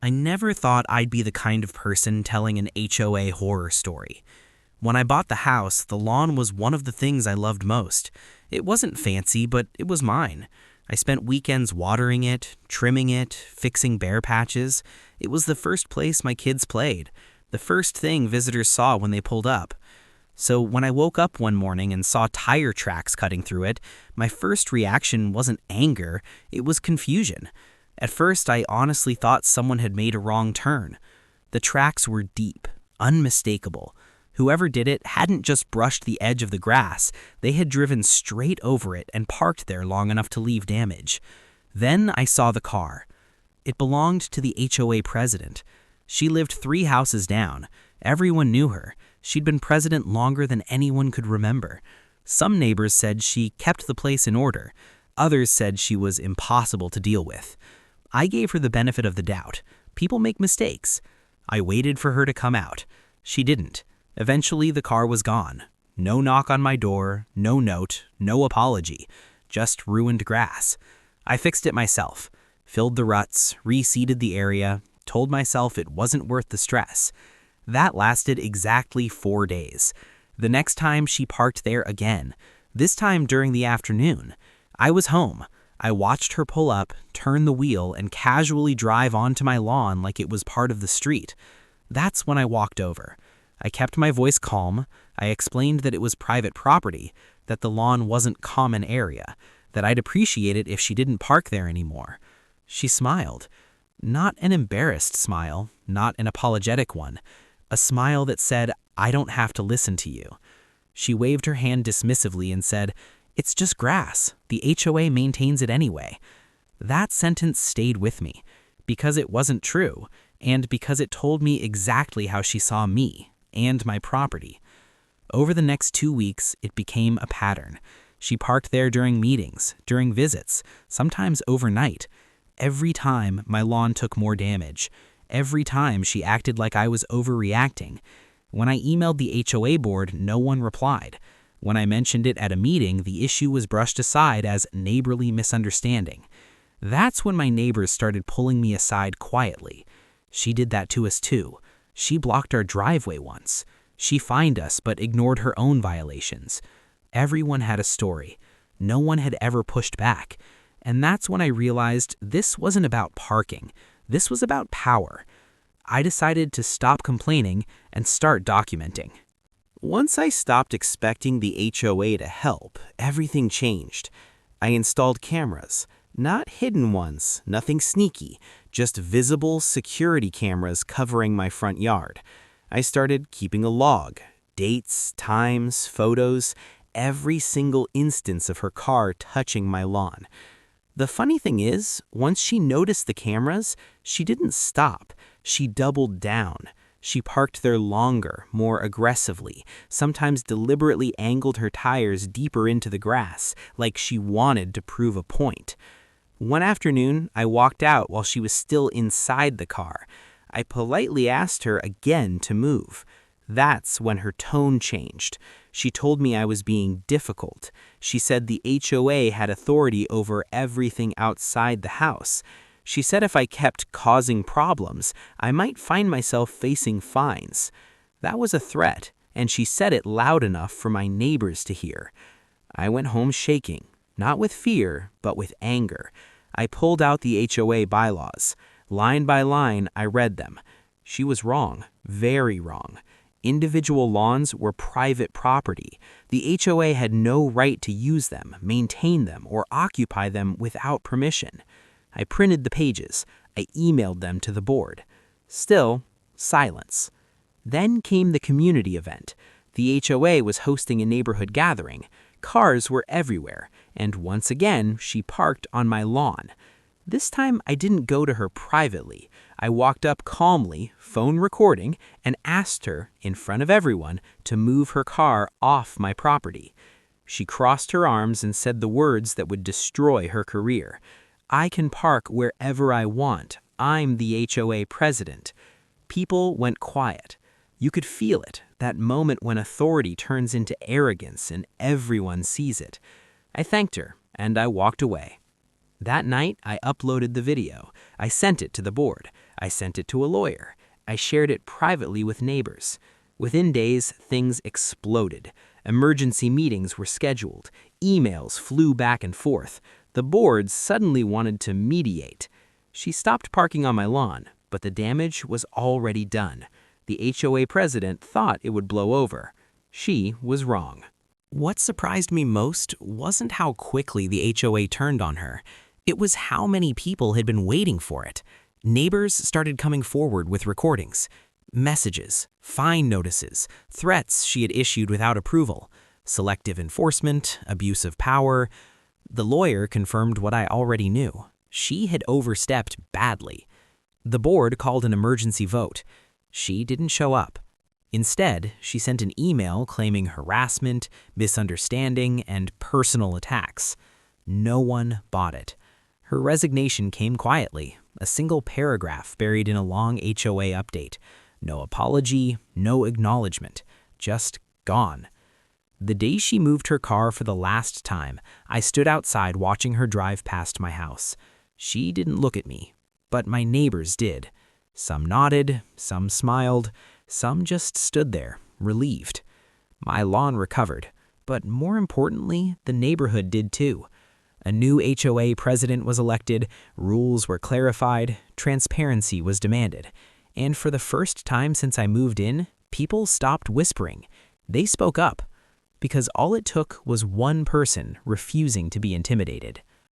I never thought I'd be the kind of person telling an HOA horror story. When I bought the house, the lawn was one of the things I loved most. It wasn't fancy, but it was mine. I spent weekends watering it, trimming it, fixing bare patches. It was the first place my kids played, the first thing visitors saw when they pulled up. So when I woke up one morning and saw tire tracks cutting through it, my first reaction wasn't anger, it was confusion. At first, I honestly thought someone had made a wrong turn. The tracks were deep, unmistakable. Whoever did it hadn't just brushed the edge of the grass, they had driven straight over it and parked there long enough to leave damage. Then I saw the car. It belonged to the HOA president. She lived 3 houses down. Everyone knew her. She'd been president longer than anyone could remember. Some neighbors said she kept the place in order. Others said she was impossible to deal with. I gave her the benefit of the doubt. People make mistakes. I waited for her to come out. She didn't. Eventually, the car was gone. No knock on my door, no note, no apology. Just ruined grass. I fixed it myself. Filled the ruts, reseeded the area, told myself it wasn't worth the stress. That lasted exactly 4 days. The next time she parked there again, this time during the afternoon. I was home. I watched her pull up, turn the wheel, and casually drive onto my lawn like it was part of the street. That's when I walked over. I kept my voice calm. I explained that it was private property, that the lawn wasn't common area, that I'd appreciate it if she didn't park there anymore. She smiled. Not an embarrassed smile, not an apologetic one. A smile that said, "I don't have to listen to you." She waved her hand dismissively and said, "It's just grass. The HOA maintains it anyway." That sentence stayed with me, because it wasn't true, and because it told me exactly how she saw me and my property. Over the next 2 weeks, it became a pattern. She parked there during meetings, during visits, sometimes overnight. Every time, my lawn took more damage. Every time, she acted like I was overreacting. When I emailed the HOA board, no one replied. When I mentioned it at a meeting, the issue was brushed aside as neighborly misunderstanding. That's when my neighbors started pulling me aside quietly. She did that to us too. She blocked our driveway once. She fined us but ignored her own violations. Everyone had a story. No one had ever pushed back. And that's when I realized this wasn't about parking. This was about power. I decided to stop complaining and start documenting. Once I stopped expecting the HOA to help, everything changed. I installed cameras. Not hidden ones, nothing sneaky, just visible security cameras covering my front yard. I started keeping a log, dates, times, photos, every single instance of her car touching my lawn. The funny thing is, once she noticed the cameras, she didn't stop. She doubled down. She parked there longer, more aggressively, sometimes deliberately angled her tires deeper into the grass, like she wanted to prove a point. One afternoon, I walked out while she was still inside the car. I politely asked her again to move. That's when her tone changed. She told me I was being difficult. She said the HOA had authority over everything outside the house. She said if I kept causing problems, I might find myself facing fines. That was a threat, and she said it loud enough for my neighbors to hear. I went home shaking, not with fear, but with anger. I pulled out the HOA bylaws. Line by line, I read them. She was wrong, very wrong. Individual lawns were private property. The HOA had no right to use them, maintain them, or occupy them without permission. I printed the pages. I emailed them to the board. Still, silence. Then came the community event. The HOA was hosting a neighborhood gathering. Cars were everywhere, and once again, she parked on my lawn. This time, I didn't go to her privately. I walked up calmly, phone recording, and asked her, in front of everyone, to move her car off my property. She crossed her arms and said the words that would destroy her career. "I can park wherever I want. I'm the HOA president." People went quiet. You could feel it, that moment when authority turns into arrogance and everyone sees it. I thanked her, and I walked away. That night, I uploaded the video. I sent it to the board. I sent it to a lawyer. I shared it privately with neighbors. Within days, things exploded. Emergency meetings were scheduled. Emails flew back and forth. The board suddenly wanted to mediate. She stopped parking on my lawn, but the damage was already done. The HOA president thought it would blow over. She was wrong. What surprised me most wasn't how quickly the HOA turned on her. It was how many people had been waiting for it. Neighbors started coming forward with recordings, messages, fine notices, threats she had issued without approval, selective enforcement, abuse of power. The lawyer confirmed what I already knew. She had overstepped badly. The board called an emergency vote. She didn't show up. Instead, she sent an email claiming harassment, misunderstanding, and personal attacks. No one bought it. Her resignation came quietly, a single paragraph buried in a long HOA update. No apology, no acknowledgement, just gone. The day she moved her car for the last time, I stood outside watching her drive past my house. She didn't look at me, but my neighbors did. Some nodded, some smiled, some just stood there, relieved. My lawn recovered, but more importantly, the neighborhood did too. A new HOA president was elected, rules were clarified, transparency was demanded. And for the first time since I moved in, people stopped whispering. They spoke up, because all it took was one person refusing to be intimidated.